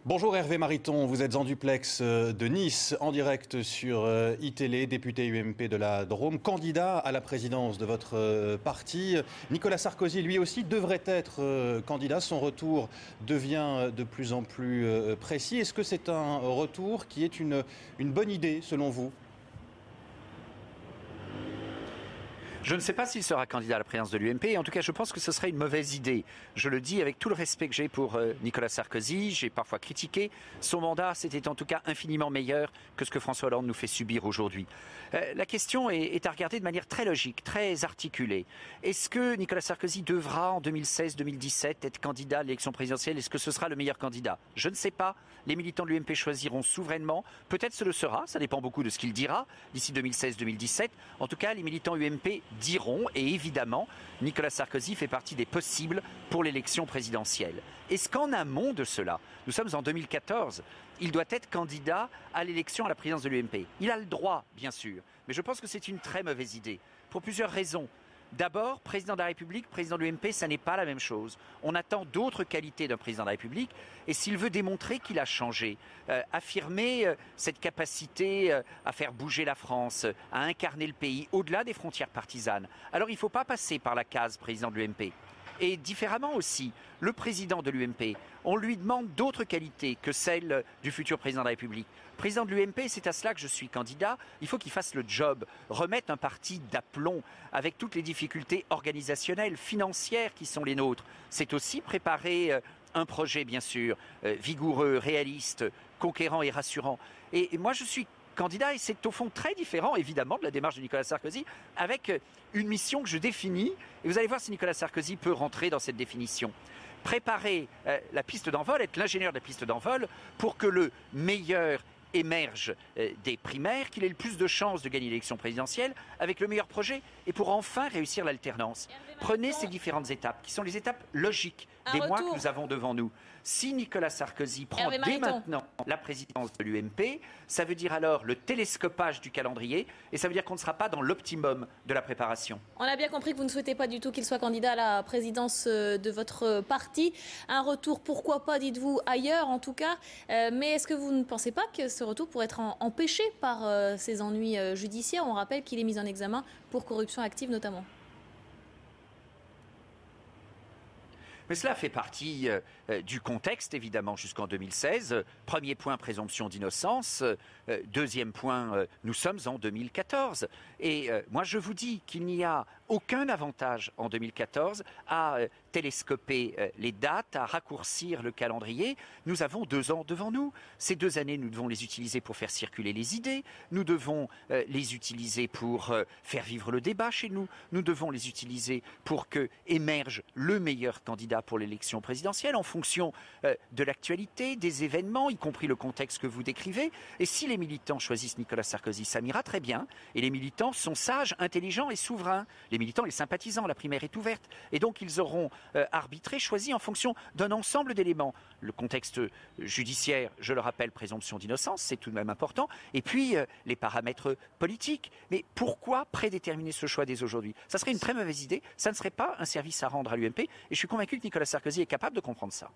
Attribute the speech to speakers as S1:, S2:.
S1: Bonjour Hervé Mariton, vous êtes en duplex de Nice, en direct sur iTélé, député UMP de la Drôme, candidat à la présidence de votre parti. Nicolas Sarkozy, lui aussi, devrait être candidat. Son retour devient de plus en plus précis. Est-ce que c'est un retour qui est une bonne idée, selon vous ?
S2: Je ne sais pas s'il sera candidat à la présidence de l'UMP. En tout cas, je pense que ce serait une mauvaise idée. Je le dis avec tout le respect que j'ai pour Nicolas Sarkozy. J'ai parfois critiqué son mandat. C'était en tout cas infiniment meilleur que ce que François Hollande nous fait subir aujourd'hui. La question est à regarder de manière très logique, très articulée. Est-ce que Nicolas Sarkozy devra en 2016-2017 être candidat à l'élection présidentielle? Est-ce que ce sera le meilleur candidat? Je ne sais pas. Les militants de l'UMP choisiront souverainement. Peut-être ce le sera. Ça dépend beaucoup de ce qu'il dira d'ici 2016-2017. En tout cas, les militants UMP diront, et évidemment, Nicolas Sarkozy fait partie des possibles pour l'élection présidentielle. Est-ce qu'en amont de cela, nous sommes en 2014, il doit être candidat à l'élection à la présidence de l'UMP? Il a le droit, bien sûr, mais je pense que c'est une très mauvaise idée, pour plusieurs raisons. D'abord, président de la République, président de l'UMP, ça n'est pas la même chose. On attend d'autres qualités d'un président de la République. Et s'il veut démontrer qu'il a changé, affirmer cette capacité à faire bouger la France, à incarner le pays au-delà des frontières partisanes, alors il ne faut pas passer par la case président de l'UMP. Et différemment aussi, le président de l'UMP, on lui demande d'autres qualités que celles du futur président de la République. Président de l'UMP, c'est à cela que je suis candidat. Il faut qu'il fasse le job, remettre un parti d'aplomb avec toutes les difficultés organisationnelles, financières qui sont les nôtres. C'est aussi préparer un projet, bien sûr, vigoureux, réaliste, conquérant et rassurant. Et moi, je suis candidat, et c'est au fond très différent, évidemment, de la démarche de Nicolas Sarkozy, avec une mission que je définis, et vous allez voir si Nicolas Sarkozy peut rentrer dans cette définition. Préparer la piste d'envol, être l'ingénieur de la piste d'envol, pour que le meilleur émerge des primaires, qu'il ait le plus de chances de gagner l'élection présidentielle avec le meilleur projet, et pour enfin réussir l'alternance. Prenez ces différentes étapes, qui sont les étapes logiques des mois que nous avons devant nous. Si Nicolas Sarkozy prend dès maintenant la présidence de l'UMP, ça veut dire alors le télescopage du calendrier, et ça veut dire qu'on ne sera pas dans l'optimum de la préparation.
S3: On a bien compris que vous ne souhaitez pas du tout qu'il soit candidat à la présidence de votre parti. Un retour, pourquoi pas, dites-vous, ailleurs en tout cas. Mais est-ce que vous ne pensez pas que ce retour pourrait être empêché par ses ennuis judiciaires? On rappelle qu'il est mis en examen pour corruption active notamment.
S2: Mais cela fait partie du contexte, évidemment, jusqu'en 2016. Premier point, présomption d'innocence. Deuxième point, nous sommes en 2014. Et moi, je vous dis qu'il n'y a aucun avantage en 2014 à télescoper les dates, à raccourcir le calendrier. Nous avons 2 ans devant nous. Ces 2 années, nous devons les utiliser pour faire circuler les idées. Nous devons les utiliser pour faire vivre le débat chez nous. Nous devons les utiliser pour que émerge le meilleur candidat pour l'élection présidentielle en fonction de l'actualité, des événements, y compris le contexte que vous décrivez. Et si les militants choisissent Nicolas Sarkozy, ça m'ira très bien. Et les militants sont sages, intelligents et souverains. Les militants, les sympathisants, la primaire est ouverte. Et donc ils auront arbitré, choisi en fonction d'un ensemble d'éléments. Le contexte judiciaire, je le rappelle, présomption d'innocence, c'est tout de même important. Et puis les paramètres politiques. Mais pourquoi prédéterminer ce choix dès aujourd'hui? Ça serait une très mauvaise idée. Ça ne serait pas un service à rendre à l'UMP. Et je suis convaincu que Nicolas Sarkozy est capable de comprendre ça.